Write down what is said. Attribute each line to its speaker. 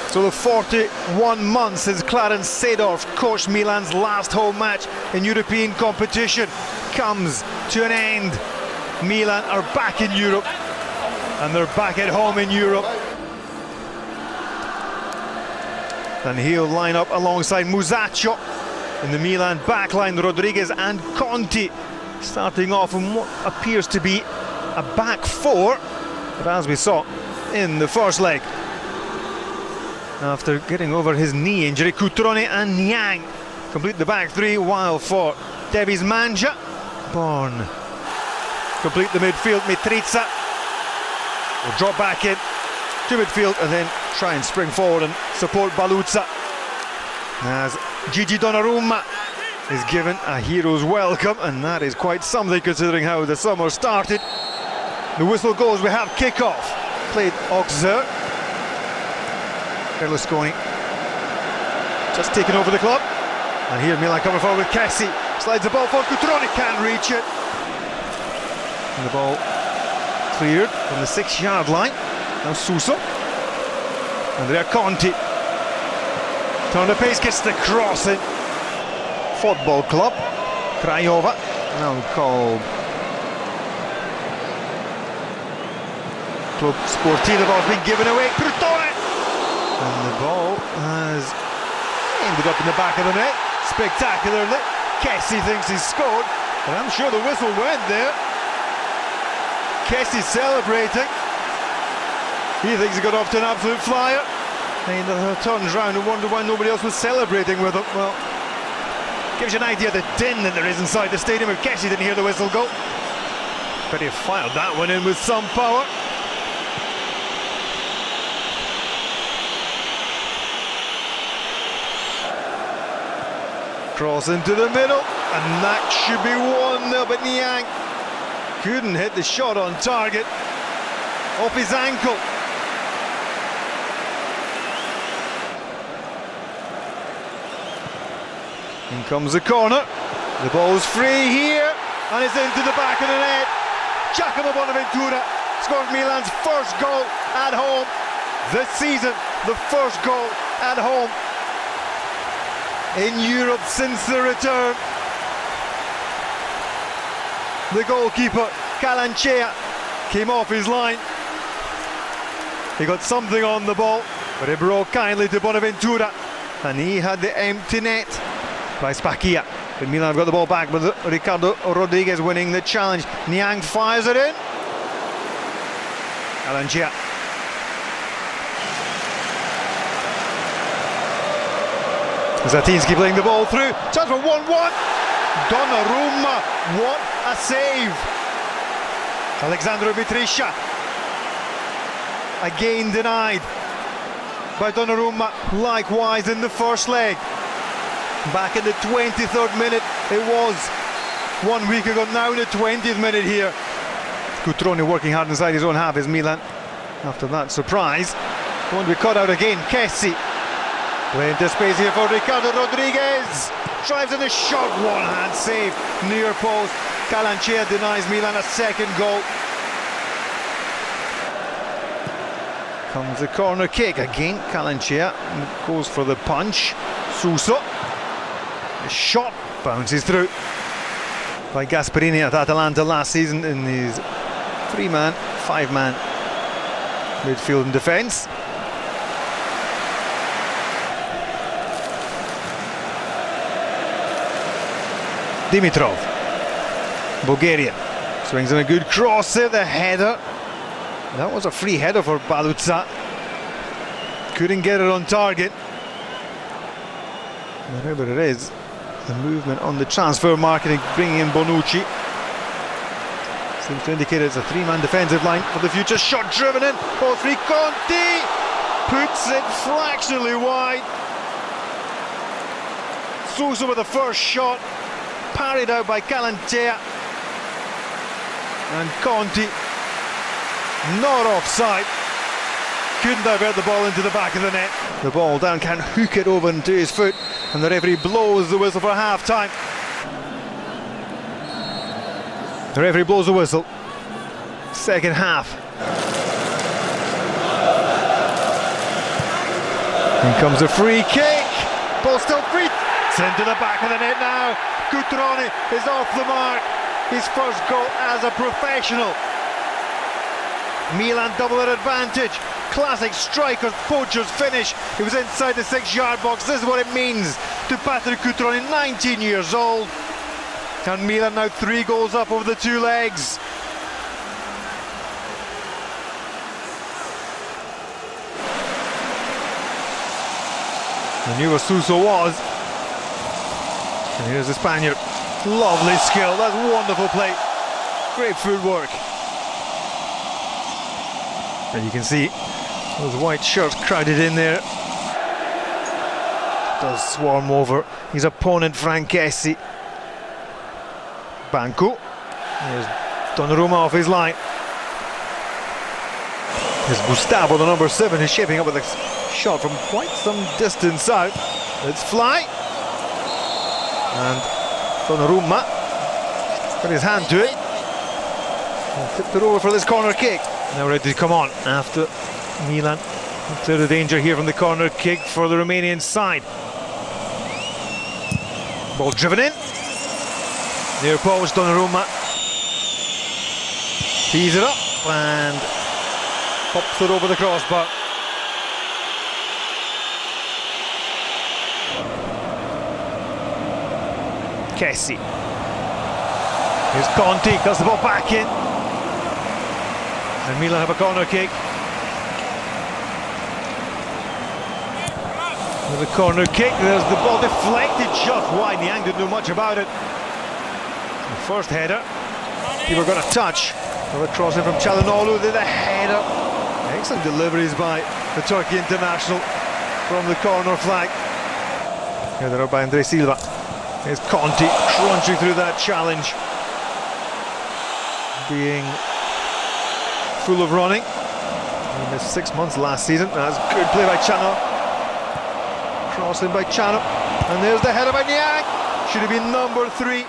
Speaker 1: So the 41 months since Clarence Seedorf coached Milan's last home match in European competition comes to an end. Milan are back in Europe, and they're back at home in Europe. And he'll line up alongside Musacchio in the Milan backline. Rodriguez and Conti starting off in what appears to be a back four, but as we saw in the first leg, after getting over his knee injury, Cutrone and Niang complete the back three, while for Davies Manja, Born complete the midfield. Mitriza will drop back in to midfield and then try and spring forward and support Baluzza, as Gigi Donnarumma is given a hero's welcome, and that is quite something considering how the summer started. The whistle goes, we have kick-off. Played Auxerre. Berlusconi just taken over the club, and here Milan coming forward with Kessi. Slides the ball for Cutrone, can't reach it. And the ball cleared from the 6-yard line. Now Suso. Andrea Conti. Turn the pace, gets the cross in. Football club. Craiova, now called Club Sportivo. The ball's been given away. Crotone! And the ball has ended up in the back of the net. Spectacularly. Kessi thinks he's scored, and I'm sure the whistle went there. Kessi celebrating. He thinks he got off to an absolute flyer. And he turns round and wonders why nobody else was celebrating with him. Well, gives you an idea of the din that there is inside the stadium if Kessi didn't hear the whistle go. But he fired that one in with some power. Cross into the middle, and that should be 1-0, but Niang couldn't hit the shot on target. Off his ankle. In comes the corner. The ball's free here, and it's into the back of the net. Giacomo Bonaventura scored Milan's first goal at home this season. The first goal at home in Europe since the return. The goalkeeper, Calanchea, came off his line. He got something on the ball, but it broke kindly to Bonaventura, and he had the empty net by Spacchia. But Milan have got the ball back with Ricardo Rodriguez winning the challenge. Niang fires it in. Calanchea. Zatinski playing the ball through. Chance for 1-1. Donnarumma, what a save. Alexandro Mitricia again denied by Donnarumma, likewise in the first leg. Back in the 23rd minute it was 1 week ago, now in the 20th minute here. Cutrone working hard inside his own half is Milan after that surprise. Going to be caught out again. Kessi playing to space here for Ricardo Rodriguez. Drives in the shot, one-hand save, near post. Calanchea denies Milan a second goal. Comes the corner kick again. Calanchea goes for the punch. Suso. The shot bounces through by Gasperini at Atalanta last season in his 3-man, 5-man midfield and defence. Dimitrov, Bulgaria, swings in a good cross there, the header. That was a free header for Baluzza. Couldn't get it on target. Whatever it is, the movement on the transfer market, bringing in Bonucci seems to indicate it's a 3-man defensive line for the future. Shot driven in, ball free, Conti puts it fractionally wide. Sousa with the first shot, parried out by Calanchea, and Conti not offside, couldn't divert the ball into the back of the net. The ball down, can't hook it over into his foot, and the referee blows the whistle for half-time. The referee blows the whistle. Second half. Here comes a free kick. Ball still free. It's into the back of the net now. Cutrone is off the mark. His first goal as a professional. Milan double their advantage. Classic striker's poacher's finish. He was inside the 6-yard box. This is what it means to Patrick Cutrone, 19 years old. And Milan now 3 goals up over the 2 legs. I knew where Suso was. And here's the Spaniard. Lovely skill. That's wonderful play. Great footwork. And you can see those white shirts crowded in there. Does swarm over his opponent, Franchesi. Banco. Here's Donnarumma off his line. Here's Gustavo, the number 7, who's shaping up with a shot from quite some distance out. Let's fly. And Donnarumma got his hand to it. And tipped it over for this corner kick. Now ready to come on after Milan clear the danger here from the corner kick for the Romanian side. Ball driven in. Near post, Donnarumma tees it up and pops it over the crossbar. Kessie. Here's Conti, cuts the ball back in. And Milan have a corner kick. With a corner kick, there's the ball deflected just wide. Niang didn't know much about it. The first header, people got a touch. Another crossing from Çalhanoğlu, then a header. Excellent deliveries by the Turkey international from the corner flag. Header up by Andre Silva. Here's Conti crunching through that challenge. Being full of running. He missed 6 months last season. That's good play by Chano. Crossing by Chano. And there's the header by Niang. Should have been number 3.